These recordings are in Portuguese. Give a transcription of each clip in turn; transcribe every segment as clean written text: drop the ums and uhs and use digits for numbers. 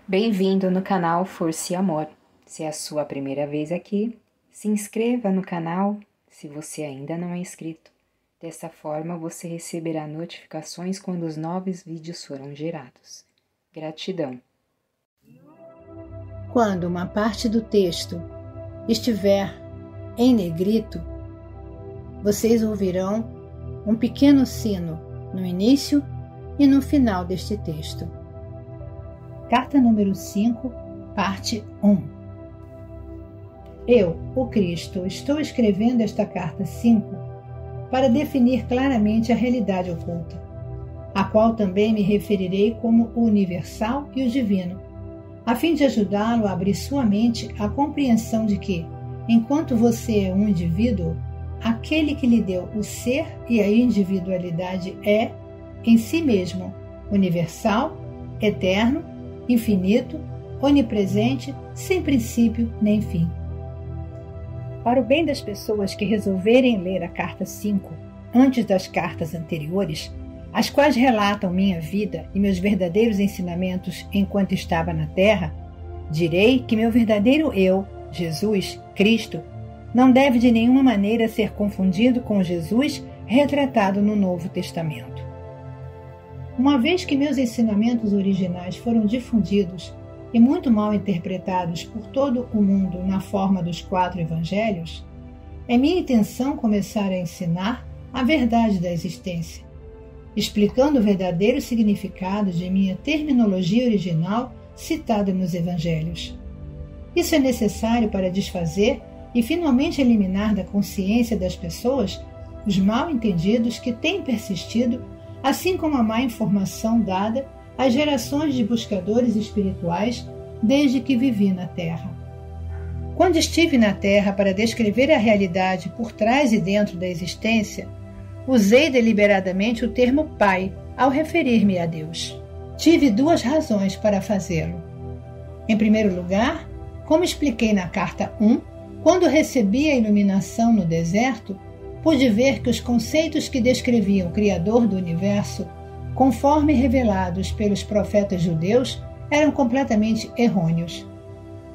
Bem-vindo no canal Força e Amor. Se é a sua primeira vez aqui, se inscreva no canal se você ainda não é inscrito. Dessa forma, você receberá notificações quando os novos vídeos forem gerados. Gratidão. Quando uma parte do texto estiver em negrito, vocês ouvirão um pequeno sino no início e no final deste texto. Carta número 5, parte 1. Eu, o Cristo, estou escrevendo esta carta 5 para definir claramente a realidade oculta, a qual também me referirei como o universal e o divino, a fim de ajudá-lo a abrir sua mente à compreensão de que, enquanto você é um indivíduo, aquele que lhe deu o ser e a individualidade é, em si mesmo, universal, eterno, infinito, onipresente, sem princípio nem fim. Para o bem das pessoas que resolverem ler a carta 5 antes das cartas anteriores, as quais relatam minha vida e meus verdadeiros ensinamentos enquanto estava na Terra, direi que meu verdadeiro eu, Jesus, Cristo, não deve de nenhuma maneira ser confundido com Jesus retratado no Novo Testamento. Uma vez que meus ensinamentos originais foram difundidos e muito mal interpretados por todo o mundo na forma dos 4 evangelhos, é minha intenção começar a ensinar a verdade da existência, explicando o verdadeiro significado de minha terminologia original citada nos evangelhos. Isso é necessário para desfazer e finalmente eliminar da consciência das pessoas os mal-entendidos que têm persistido, assim como a má informação dada às gerações de buscadores espirituais desde que vivi na Terra. Quando estive na Terra para descrever a realidade por trás e dentro da existência, usei deliberadamente o termo Pai ao referir-me a Deus. Tive 2 razões para fazê-lo. Em primeiro lugar, como expliquei na carta 1, quando recebi a iluminação no deserto, pude ver que os conceitos que descreviam o Criador do Universo, conforme revelados pelos profetas judeus, eram completamente errôneos.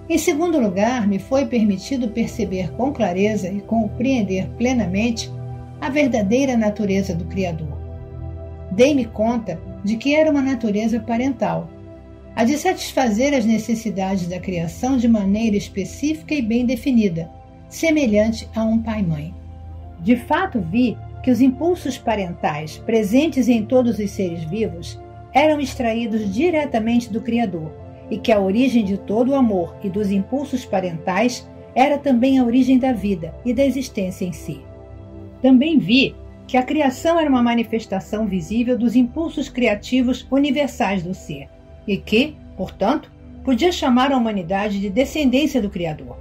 Em segundo lugar, me foi permitido perceber com clareza e compreender plenamente a verdadeira natureza do Criador. Dei-me conta de que era uma natureza parental, a de satisfazer as necessidades da criação de maneira específica e bem definida, semelhante a um pai-mãe. De fato, vi que os impulsos parentais presentes em todos os seres vivos eram extraídos diretamente do Criador e que a origem de todo o amor e dos impulsos parentais era também a origem da vida e da existência em si. Também vi que a criação era uma manifestação visível dos impulsos criativos universais do ser e que, portanto, podia chamar a humanidade de descendência do Criador.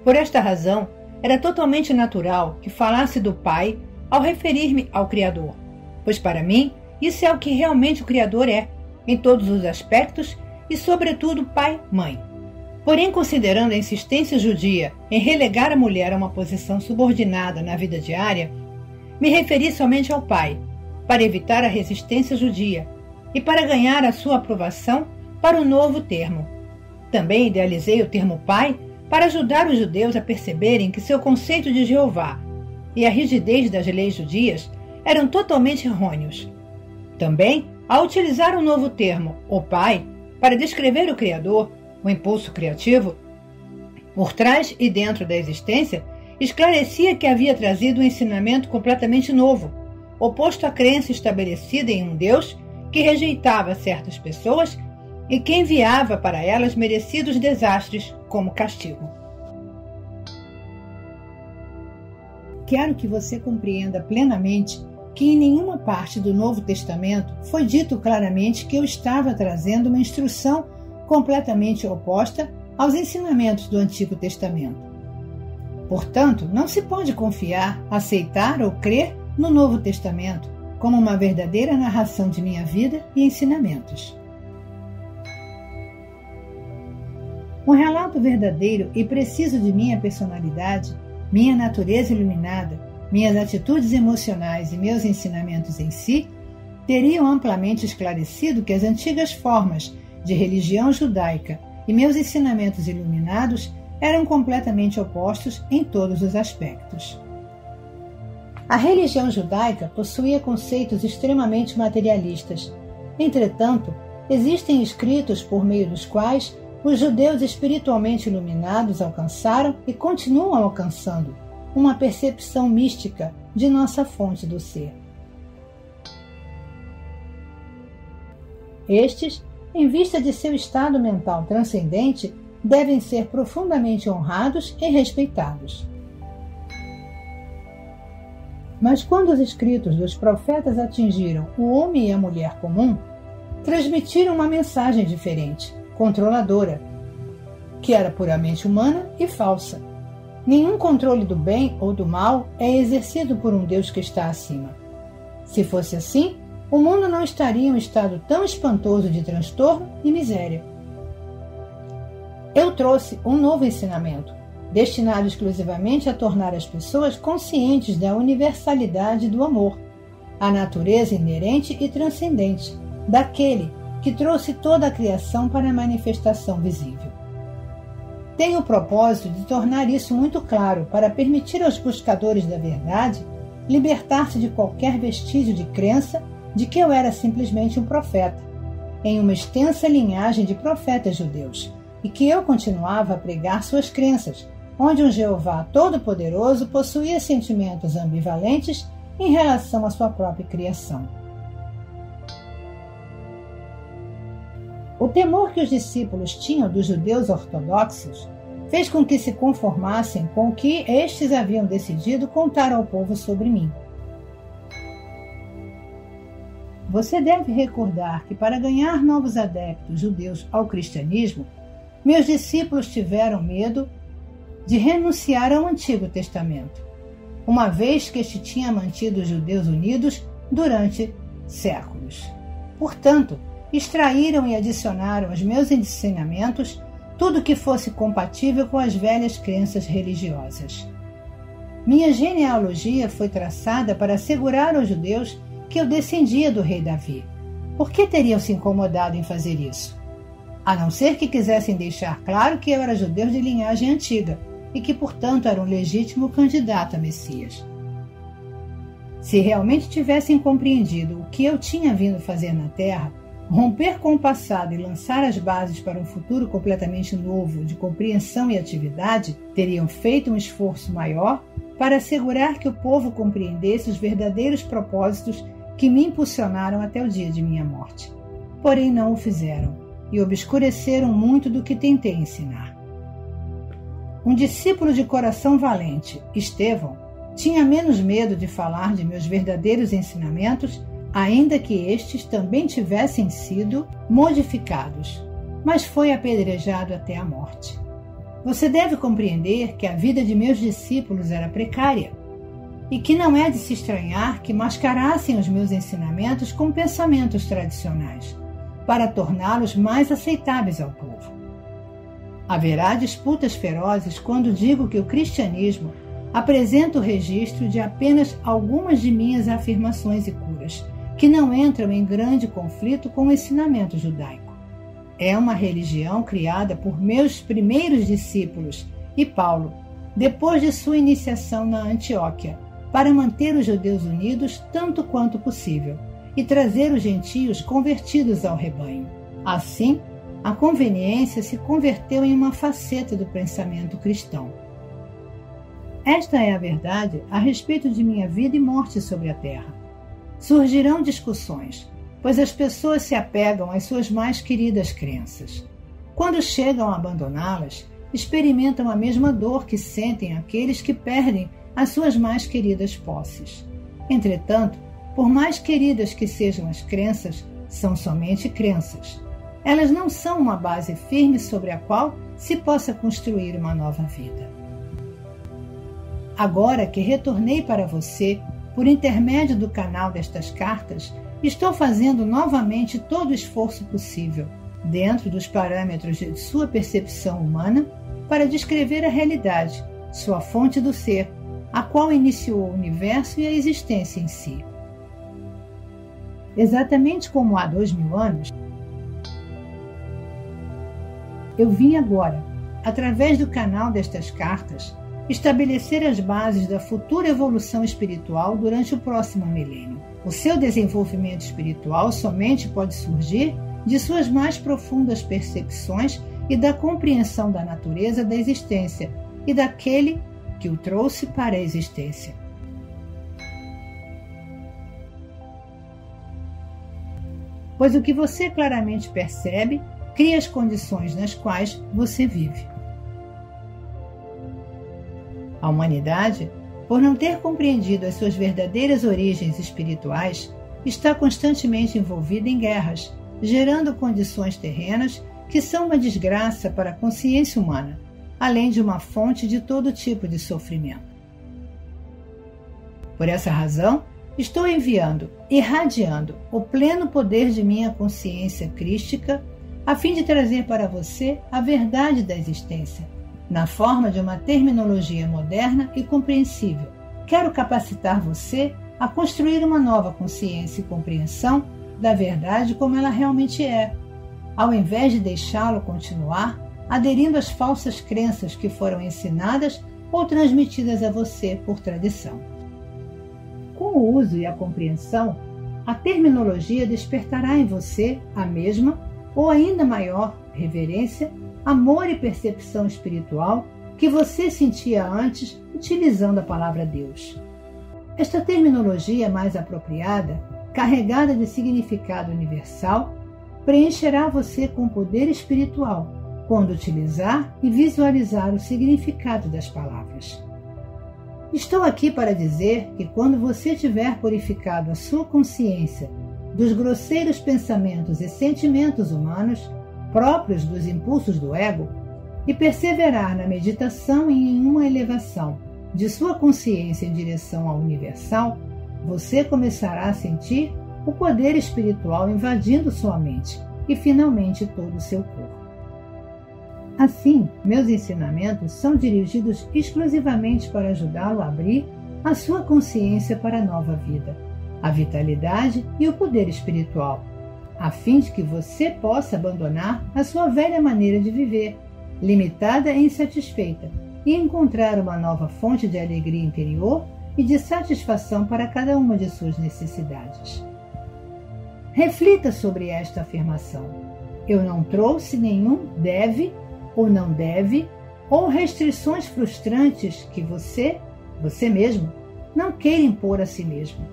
Por esta razão, era totalmente natural que falasse do Pai ao referir-me ao Criador, pois para mim isso é o que realmente o Criador é, em todos os aspectos e sobretudo Pai-Mãe. Porém, considerando a insistência judia em relegar a mulher a uma posição subordinada na vida diária, me referi somente ao Pai, para evitar a resistência judia e para ganhar a sua aprovação para o novo termo. Também idealizei o termo Pai para ajudar os judeus a perceberem que seu conceito de Jeová e a rigidez das leis judias eram totalmente errôneos. Também, ao utilizar o novo termo, o Pai, para descrever o Criador, o impulso criativo, por trás e dentro da existência, esclarecia que havia trazido um ensinamento completamente novo, oposto à crença estabelecida em um Deus que rejeitava certas pessoas e que enviava para elas merecidos desastres como castigo. Quero que você compreenda plenamente que em nenhuma parte do Novo Testamento foi dito claramente que eu estava trazendo uma instrução completamente oposta aos ensinamentos do Antigo Testamento. Portanto, não se pode confiar, aceitar ou crer no Novo Testamento como uma verdadeira narração de minha vida e ensinamentos. Um relato verdadeiro e preciso de minha personalidade, minha natureza iluminada, minhas atitudes emocionais e meus ensinamentos em si teriam amplamente esclarecido que as antigas formas de religião judaica e meus ensinamentos iluminados eram completamente opostos em todos os aspectos. A religião judaica possuía conceitos extremamente materialistas. Entretanto, existem escritos por meio dos quais os judeus espiritualmente iluminados alcançaram e continuam alcançando uma percepção mística de nossa fonte do ser. Estes, em vista de seu estado mental transcendente, devem ser profundamente honrados e respeitados. Mas quando os escritos dos profetas atingiram o homem e a mulher comum, transmitiram uma mensagem diferente, controladora, que era puramente humana e falsa. Nenhum controle do bem ou do mal é exercido por um Deus que está acima. Se fosse assim, o mundo não estaria em um estado tão espantoso de transtorno e miséria. Eu trouxe um novo ensinamento, destinado exclusivamente a tornar as pessoas conscientes da universalidade do amor, a natureza inerente e transcendente, daquele que trouxe toda a criação para a manifestação visível. Tenho o propósito de tornar isso muito claro para permitir aos buscadores da verdade libertar-se de qualquer vestígio de crença de que eu era simplesmente um profeta, em uma extensa linhagem de profetas judeus, e que eu continuava a pregar suas crenças, onde um Jeová Todo-Poderoso possuía sentimentos ambivalentes em relação à sua própria criação. O temor que os discípulos tinham dos judeus ortodoxos fez com que se conformassem com o que estes haviam decidido contar ao povo sobre mim. Você deve recordar que, para ganhar novos adeptos judeus ao cristianismo, meus discípulos tiveram medo de renunciar ao Antigo Testamento, uma vez que este tinha mantido os judeus unidos durante séculos. Portanto, extraíram e adicionaram aos meus ensinamentos tudo que fosse compatível com as velhas crenças religiosas. Minha genealogia foi traçada para assegurar aos judeus que eu descendia do rei Davi. Por que teriam se incomodado em fazer isso? A não ser que quisessem deixar claro que eu era judeu de linhagem antiga e que, portanto, era um legítimo candidato a Messias. Se realmente tivessem compreendido o que eu tinha vindo fazer na Terra, romper com o passado e lançar as bases para um futuro completamente novo de compreensão e atividade, teriam feito um esforço maior para assegurar que o povo compreendesse os verdadeiros propósitos que me impulsionaram até o dia de minha morte. Porém, não o fizeram e obscureceram muito do que tentei ensinar. Um discípulo de coração valente, Estevão, tinha menos medo de falar de meus verdadeiros ensinamentos, ainda que estes também tivessem sido modificados, mas foi apedrejado até a morte. Você deve compreender que a vida de meus discípulos era precária e que não é de se estranhar que mascarassem os meus ensinamentos com pensamentos tradicionais, para torná-los mais aceitáveis ao povo. Haverá disputas ferozes quando digo que o cristianismo apresenta o registro de apenas algumas de minhas afirmações e curas, que não entram em grande conflito com o ensinamento judaico. É uma religião criada por meus primeiros discípulos e Paulo, depois de sua iniciação na Antioquia, para manter os judeus unidos tanto quanto possível e trazer os gentios convertidos ao rebanho. Assim, a conveniência se converteu em uma faceta do pensamento cristão. Esta é a verdade a respeito de minha vida e morte sobre a terra. Surgirão discussões, pois as pessoas se apegam às suas mais queridas crenças. Quando chegam a abandoná-las, experimentam a mesma dor que sentem aqueles que perdem as suas mais queridas posses. Entretanto, por mais queridas que sejam as crenças, são somente crenças. Elas não são uma base firme sobre a qual se possa construir uma nova vida. Agora que retornei para você, por intermédio do canal destas cartas, estou fazendo novamente todo o esforço possível, dentro dos parâmetros de sua percepção humana, para descrever a realidade, sua fonte do ser, a qual iniciou o universo e a existência em si. Exatamente como há 2000 anos, Eu vim agora, através do canal destas cartas, estabelecer as bases da futura evolução espiritual durante o próximo milênio. O seu desenvolvimento espiritual somente pode surgir de suas mais profundas percepções e da compreensão da natureza da existência e daquele que o trouxe para a existência. Pois o que você claramente percebe cria as condições nas quais você vive. A humanidade, por não ter compreendido as suas verdadeiras origens espirituais, está constantemente envolvida em guerras, gerando condições terrenas que são uma desgraça para a consciência humana, além de uma fonte de todo tipo de sofrimento. Por essa razão, estou enviando, irradiando o pleno poder de minha consciência crística a fim de trazer para você a verdade da existência, na forma de uma terminologia moderna e compreensível. Quero capacitar você a construir uma nova consciência e compreensão da verdade como ela realmente é, ao invés de deixá-lo continuar aderindo às falsas crenças que foram ensinadas ou transmitidas a você por tradição. Com o uso e a compreensão, a terminologia despertará em você a mesma ou ainda maior reverência, amor e percepção espiritual que você sentia antes utilizando a palavra Deus. Esta terminologia mais apropriada, carregada de significado universal, preencherá você com poder espiritual quando utilizar e visualizar o significado das palavras. Estou aqui para dizer que quando você tiver purificado a sua consciência dos grosseiros pensamentos e sentimentos humanos, próprios dos impulsos do ego, e perseverar na meditação e em uma elevação de sua consciência em direção ao universal, você começará a sentir o poder espiritual invadindo sua mente e finalmente todo o seu corpo. Assim, meus ensinamentos são dirigidos exclusivamente para ajudá-lo a abrir a sua consciência para a nova vida, a vitalidade e o poder espiritual, a fim de que você possa abandonar a sua velha maneira de viver, limitada e insatisfeita, e encontrar uma nova fonte de alegria interior e de satisfação para cada uma de suas necessidades. Reflita sobre esta afirmação. Eu não trouxe nenhum deve ou não deve, ou restrições frustrantes que você mesmo, não queira impor a si mesmo.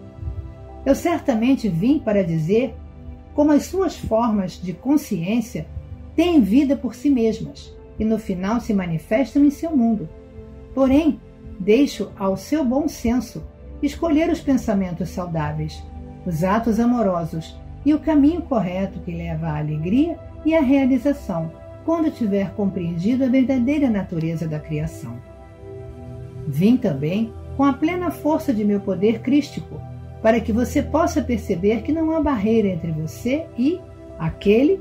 Eu certamente vim para dizer como as suas formas de consciência têm vida por si mesmas e no final se manifestam em seu mundo. Porém, deixo ao seu bom senso escolher os pensamentos saudáveis, os atos amorosos e o caminho correto que leva à alegria e à realização, quando tiver compreendido a verdadeira natureza da criação. Vim também com a plena força de meu poder crístico, para que você possa perceber que não há barreira entre você e aquele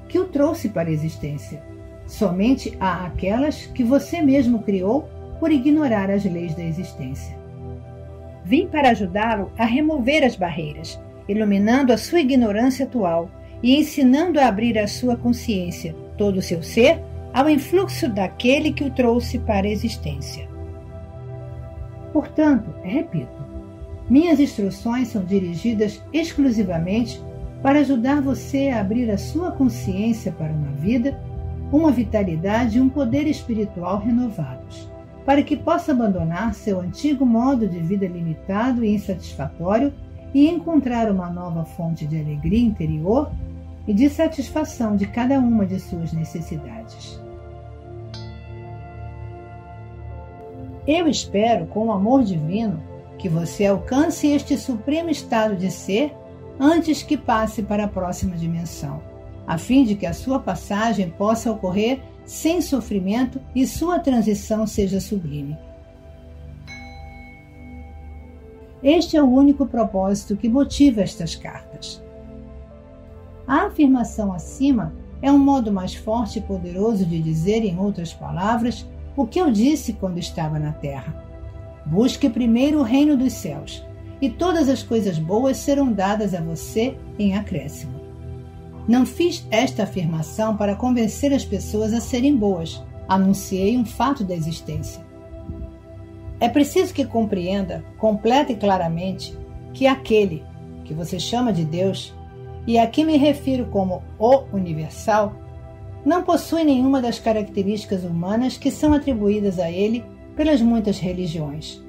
que o trouxe para a existência. Somente há aquelas que você mesmo criou por ignorar as leis da existência. Vim para ajudá-lo a remover as barreiras, iluminando a sua ignorância atual e ensinando a abrir a sua consciência, todo o seu ser, ao influxo daquele que o trouxe para a existência. Portanto, repito, minhas instruções são dirigidas exclusivamente para ajudar você a abrir a sua consciência para uma vida, uma vitalidade e um poder espiritual renovados, para que possa abandonar seu antigo modo de vida limitado e insatisfatório e encontrar uma nova fonte de alegria interior e de satisfação de cada uma de suas necessidades. Eu espero, com o amor divino, que você alcance este supremo estado de ser antes que passe para a próxima dimensão, a fim de que a sua passagem possa ocorrer sem sofrimento e sua transição seja sublime. Este é o único propósito que motiva estas cartas. A afirmação acima é um modo mais forte e poderoso de dizer, em outras palavras, o que eu disse quando estava na Terra. Busque primeiro o reino dos céus, e todas as coisas boas serão dadas a você em acréscimo. Não fiz esta afirmação para convencer as pessoas a serem boas. Anunciei um fato da existência. É preciso que compreenda, completa e claramente, que aquele que você chama de Deus, e aqui me refiro como o universal, não possui nenhuma das características humanas que são atribuídas a ele pelas muitas religiões.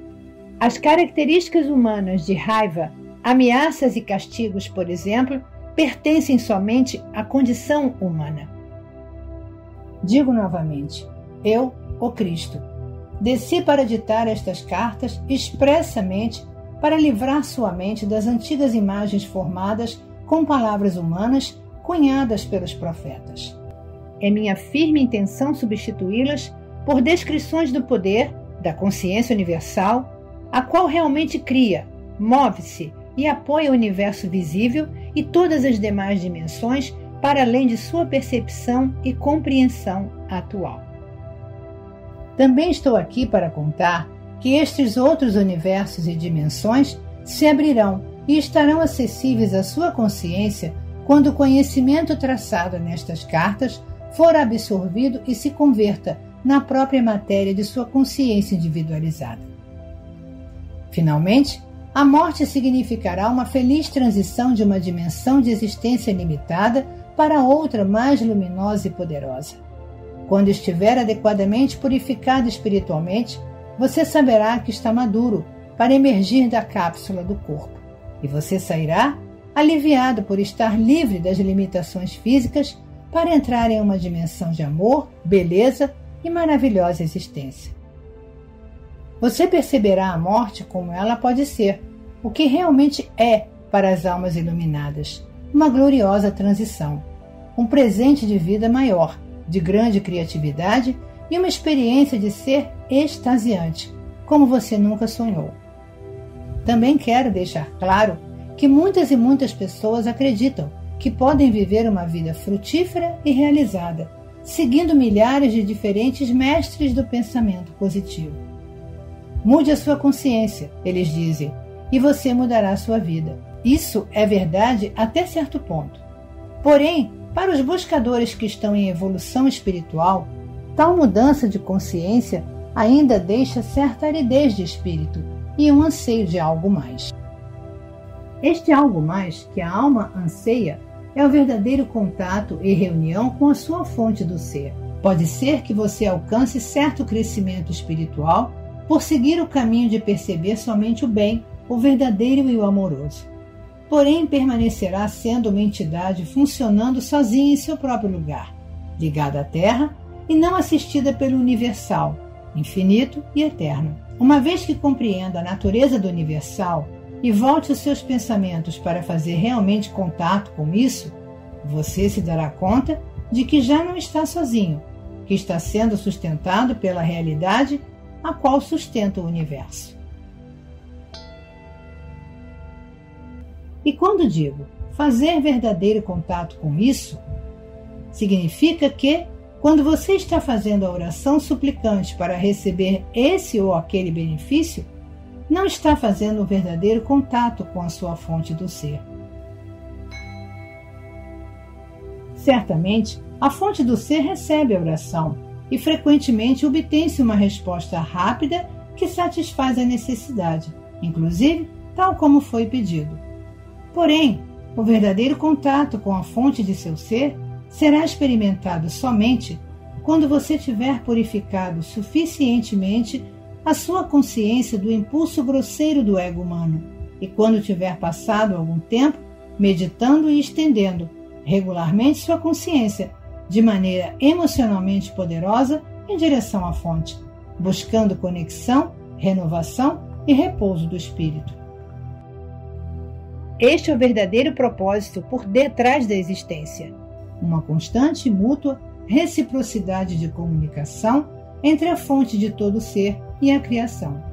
As características humanas de raiva, ameaças e castigos, por exemplo, pertencem somente à condição humana. Digo novamente, eu, o Cristo, desci para ditar estas cartas expressamente para livrar sua mente das antigas imagens formadas com palavras humanas cunhadas pelos profetas. É minha firme intenção substituí-las por descrições do poder, da consciência universal, a qual realmente cria, move-se e apoia o universo visível e todas as demais dimensões para além de sua percepção e compreensão atual. Também estou aqui para contar que estes outros universos e dimensões se abrirão e estarão acessíveis à sua consciência quando o conhecimento traçado nestas cartas for absorvido e se converta na própria matéria de sua consciência individualizada. Finalmente, a morte significará uma feliz transição de uma dimensão de existência limitada para outra mais luminosa e poderosa. Quando estiver adequadamente purificado espiritualmente, você saberá que está maduro para emergir da cápsula do corpo, e você sairá aliviado por estar livre das limitações físicas para entrar em uma dimensão de amor, beleza e maravilhosa existência. Você perceberá a morte como ela pode ser, o que realmente é para as almas iluminadas, uma gloriosa transição, um presente de vida maior, de grande criatividade e uma experiência de ser extasiante, como você nunca sonhou. Também quero deixar claro que muitas e muitas pessoas acreditam que podem viver uma vida frutífera e realizada, seguindo milhares de diferentes mestres do pensamento positivo. Mude a sua consciência, eles dizem, e você mudará a sua vida. Isso é verdade até certo ponto. Porém, para os buscadores que estão em evolução espiritual, tal mudança de consciência ainda deixa certa aridez de espírito e um anseio de algo mais. Este algo mais que a alma anseia é o verdadeiro contato e reunião com a sua fonte do ser. Pode ser que você alcance certo crescimento espiritual por seguir o caminho de perceber somente o bem, o verdadeiro e o amoroso. Porém, permanecerá sendo uma entidade funcionando sozinha em seu próprio lugar, ligada à Terra e não assistida pelo Universal, infinito e eterno. Uma vez que compreenda a natureza do Universal e volte os seus pensamentos para fazer realmente contato com isso, você se dará conta de que já não está sozinho, que está sendo sustentado pela realidade a qual sustenta o universo. E quando digo fazer verdadeiro contato com isso, significa que, quando você está fazendo a oração suplicante para receber esse ou aquele benefício, não está fazendo um verdadeiro contato com a sua fonte do ser. Certamente, a fonte do ser recebe a oração e frequentemente obtém-se uma resposta rápida que satisfaz a necessidade, inclusive tal como foi pedido. Porém, o verdadeiro contato com a fonte de seu ser será experimentado somente quando você tiver purificado suficientemente a sua consciência do impulso grosseiro do ego humano e quando tiver passado algum tempo meditando e estendendo regularmente sua consciência de maneira emocionalmente poderosa em direção à fonte, buscando conexão, renovação e repouso do espírito. Este é o verdadeiro propósito por detrás da existência, uma constante e mútua reciprocidade de comunicação entre a fonte de todo ser e a criação.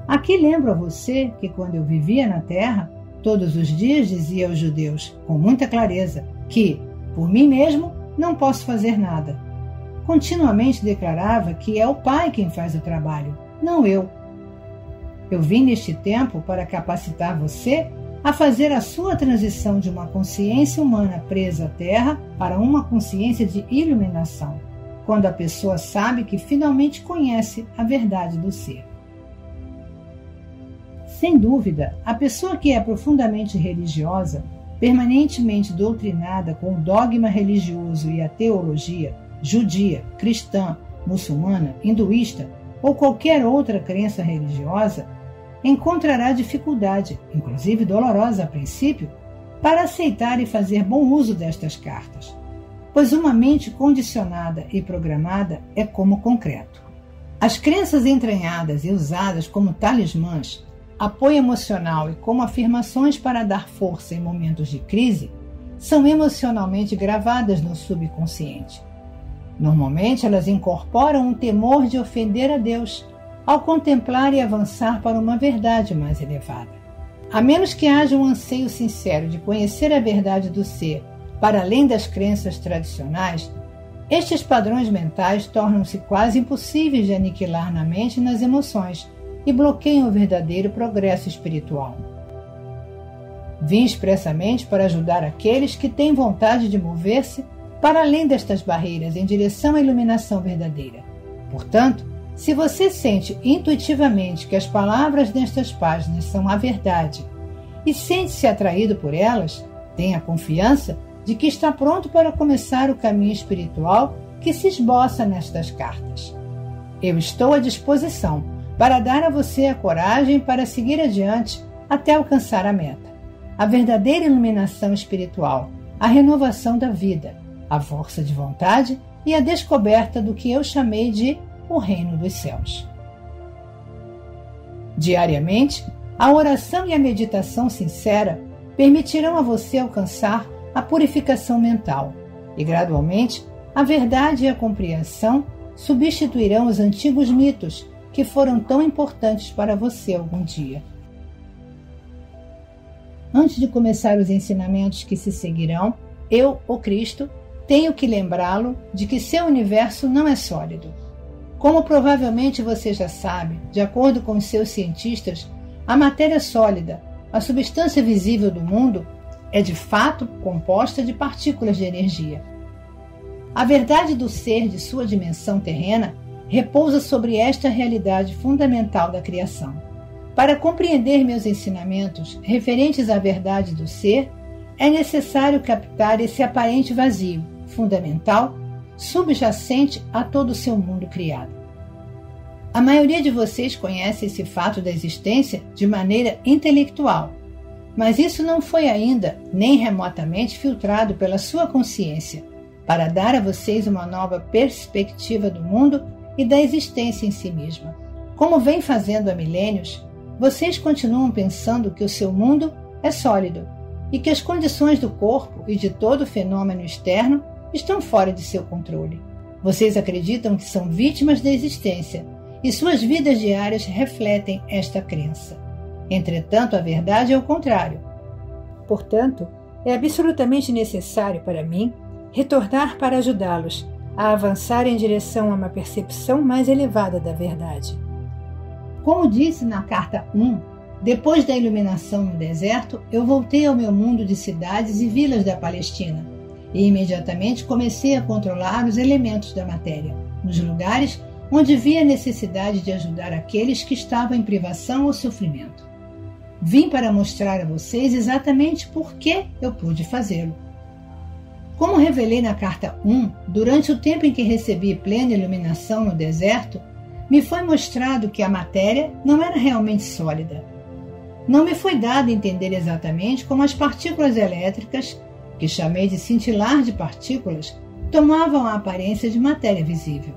Aqui lembro a você que quando eu vivia na Terra, todos os dias dizia aos judeus, com muita clareza, que, por mim mesmo, não posso fazer nada. Continuamente declarava que é o Pai quem faz o trabalho, não eu. Eu vim neste tempo para capacitar você a fazer a sua transição de uma consciência humana presa à Terra para uma consciência de iluminação, quando a pessoa sabe que finalmente conhece a verdade do ser. Sem dúvida, a pessoa que é profundamente religiosa, permanentemente doutrinada com o dogma religioso e a teologia judia, cristã, muçulmana, hinduísta ou qualquer outra crença religiosa, encontrará dificuldade, inclusive dolorosa a princípio, para aceitar e fazer bom uso destas cartas, pois uma mente condicionada e programada é como concreto. As crenças entranhadas e usadas como talismãs, apoio emocional e como afirmações para dar força em momentos de crise, são emocionalmente gravadas no subconsciente. Normalmente, elas incorporam um temor de ofender a Deus ao contemplar e avançar para uma verdade mais elevada. A menos que haja um anseio sincero de conhecer a verdade do ser para além das crenças tradicionais, estes padrões mentais tornam-se quase impossíveis de aniquilar na mente e nas emoções e bloqueiam o verdadeiro progresso espiritual. Vim expressamente para ajudar aqueles que têm vontade de mover-se para além destas barreiras em direção à iluminação verdadeira. Portanto, se você sente intuitivamente que as palavras nestas páginas são a verdade e sente-se atraído por elas, tenha confiança de que está pronto para começar o caminho espiritual que se esboça nestas cartas. Eu estou à disposição para dar a você a coragem para seguir adiante até alcançar a meta, a verdadeira iluminação espiritual, a renovação da vida, a força de vontade e a descoberta do que eu chamei de o reino dos céus. Diariamente, a oração e a meditação sincera permitirão a você alcançar a purificação mental e, gradualmente, a verdade e a compreensão substituirão os antigos mitos que foram tão importantes para você algum dia. Antes de começar os ensinamentos que se seguirão, eu, o Cristo, tenho que lembrá-lo de que seu universo não é sólido. Como provavelmente você já sabe, de acordo com os seus cientistas, a matéria sólida, a substância visível do mundo, é de fato composta de partículas de energia. A verdade do ser de sua dimensão terrena repousa sobre esta realidade fundamental da criação. Para compreender meus ensinamentos referentes à verdade do ser, é necessário captar esse aparente vazio, fundamental, subjacente a todo o seu mundo criado. A maioria de vocês conhece esse fato da existência de maneira intelectual, mas isso não foi ainda, nem remotamente, filtrado pela sua consciência, para dar a vocês uma nova perspectiva do mundo e da existência em si mesma. Como vem fazendo há milênios, vocês continuam pensando que o seu mundo é sólido e que as condições do corpo e de todo fenômeno externo estão fora de seu controle. Vocês acreditam que são vítimas da existência e suas vidas diárias refletem esta crença. Entretanto, a verdade é o contrário. Portanto, é absolutamente necessário para mim retornar para ajudá-los a avançar em direção a uma percepção mais elevada da verdade. Como disse na carta 1, depois da iluminação no deserto, eu voltei ao meu mundo de cidades e vilas da Palestina e imediatamente comecei a controlar os elementos da matéria, nos lugares onde via necessidade de ajudar aqueles que estavam em privação ou sofrimento. Vim para mostrar a vocês exatamente por que eu pude fazê-lo. Como revelei na carta 1, durante o tempo em que recebi plena iluminação no deserto, me foi mostrado que a matéria não era realmente sólida. Não me foi dado entender exatamente como as partículas elétricas, que chamei de cintilar de partículas, tomavam a aparência de matéria visível.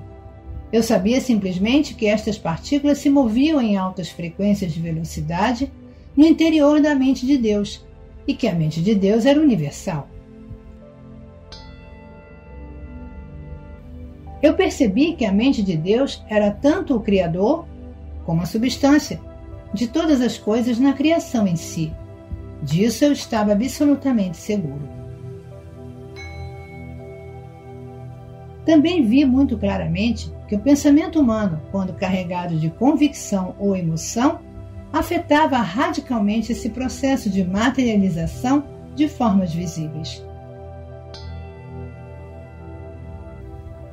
Eu sabia simplesmente que estas partículas se moviam em altas frequências de velocidade no interior da mente de Deus, e que a mente de Deus era universal. Eu percebi que a mente de Deus era tanto o Criador como a substância de todas as coisas na criação em si. Disso eu estava absolutamente seguro. Também vi muito claramente que o pensamento humano, quando carregado de convicção ou emoção, afetava radicalmente esse processo de materialização de formas visíveis.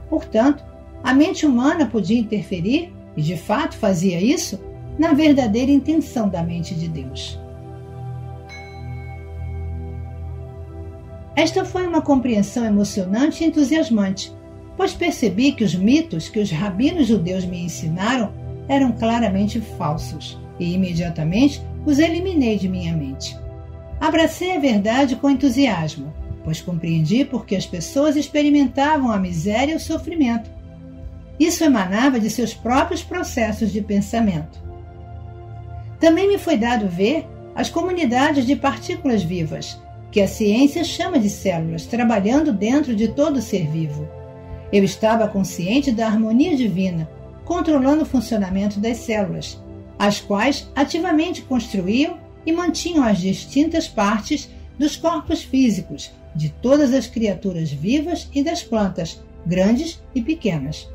Portanto, a mente humana podia interferir, e de fato fazia isso, na verdadeira intenção da mente de Deus. Esta foi uma compreensão emocionante e entusiasmante, pois percebi que os mitos que os rabinos judeus me ensinaram eram claramente falsos, e imediatamente os eliminei de minha mente. Abracei a verdade com entusiasmo, pois compreendi por que as pessoas experimentavam a miséria e o sofrimento. Isso emanava de seus próprios processos de pensamento. Também me foi dado ver as comunidades de partículas vivas, que a ciência chama de células, trabalhando dentro de todo ser vivo. Eu estava consciente da harmonia divina, controlando o funcionamento das células, as quais ativamente construíam e mantinham as distintas partes dos corpos físicos de todas as criaturas vivas e das plantas, grandes e pequenas.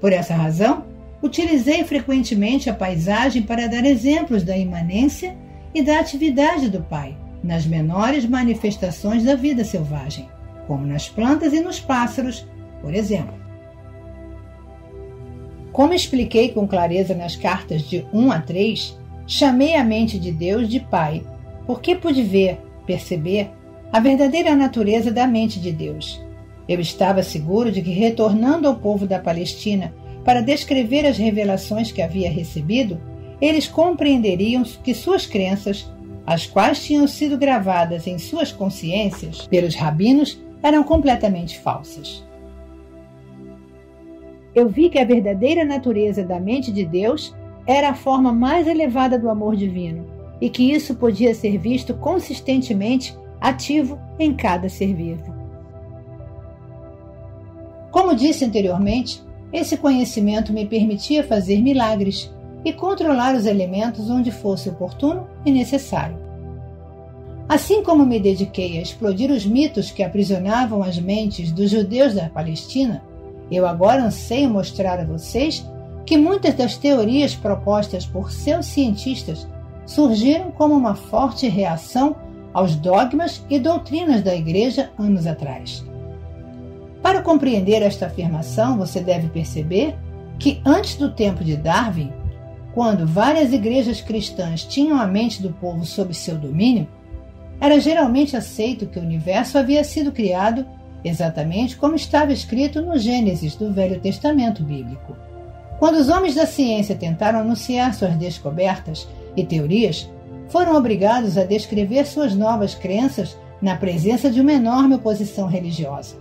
Por essa razão, utilizei frequentemente a paisagem para dar exemplos da imanência e da atividade do Pai nas menores manifestações da vida selvagem, como nas plantas e nos pássaros, por exemplo. Como expliquei com clareza nas cartas de 1 a 3, chamei a mente de Deus de Pai, porque pude ver, perceber, a verdadeira natureza da mente de Deus. Eu estava seguro de que, retornando ao povo da Palestina para descrever as revelações que havia recebido, eles compreenderiam que suas crenças, as quais tinham sido gravadas em suas consciências pelos rabinos, eram completamente falsas. Eu vi que a verdadeira natureza da mente de Deus era a forma mais elevada do amor divino e que isso podia ser visto consistentemente ativo em cada ser vivo. Como disse anteriormente, esse conhecimento me permitia fazer milagres e controlar os elementos onde fosse oportuno e necessário. Assim como me dediquei a explodir os mitos que aprisionavam as mentes dos judeus da Palestina, eu agora anseio mostrar a vocês que muitas das teorias propostas por seus cientistas surgiram como uma forte reação aos dogmas e doutrinas da Igreja anos atrás. Para compreender esta afirmação, você deve perceber que antes do tempo de Darwin, quando várias igrejas cristãs tinham a mente do povo sob seu domínio, era geralmente aceito que o universo havia sido criado exatamente como estava escrito no Gênesis do Velho Testamento bíblico. Quando os homens da ciência tentaram anunciar suas descobertas e teorias, foram obrigados a descrever suas novas crenças na presença de uma enorme oposição religiosa.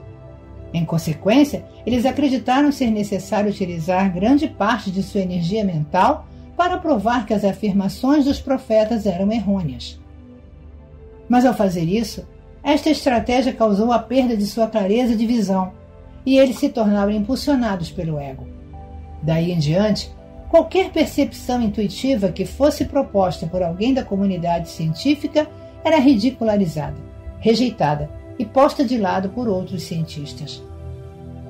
Em consequência, eles acreditaram ser necessário utilizar grande parte de sua energia mental para provar que as afirmações dos profetas eram errôneas. Mas ao fazer isso, esta estratégia causou a perda de sua clareza de visão, e eles se tornaram impulsionados pelo ego. Daí em diante, qualquer percepção intuitiva que fosse proposta por alguém da comunidade científica era ridicularizada, rejeitada e posta de lado por outros cientistas.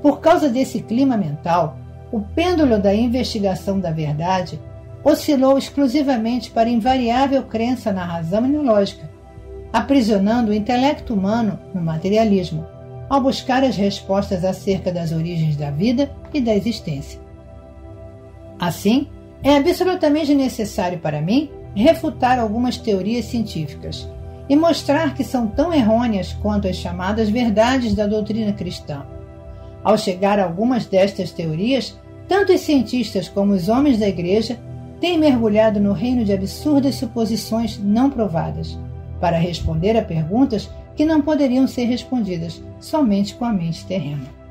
Por causa desse clima mental, o pêndulo da investigação da verdade oscilou exclusivamente para a invariável crença na razão e na lógica, aprisionando o intelecto humano no materialismo, ao buscar as respostas acerca das origens da vida e da existência. Assim, é absolutamente necessário para mim refutar algumas teorias científicas e mostrar que são tão errôneas quanto as chamadas verdades da doutrina cristã. Ao chegar a algumas destas teorias, tanto os cientistas como os homens da Igreja têm mergulhado no reino de absurdas suposições não provadas, para responder a perguntas que não poderiam ser respondidas somente com a mente terrena.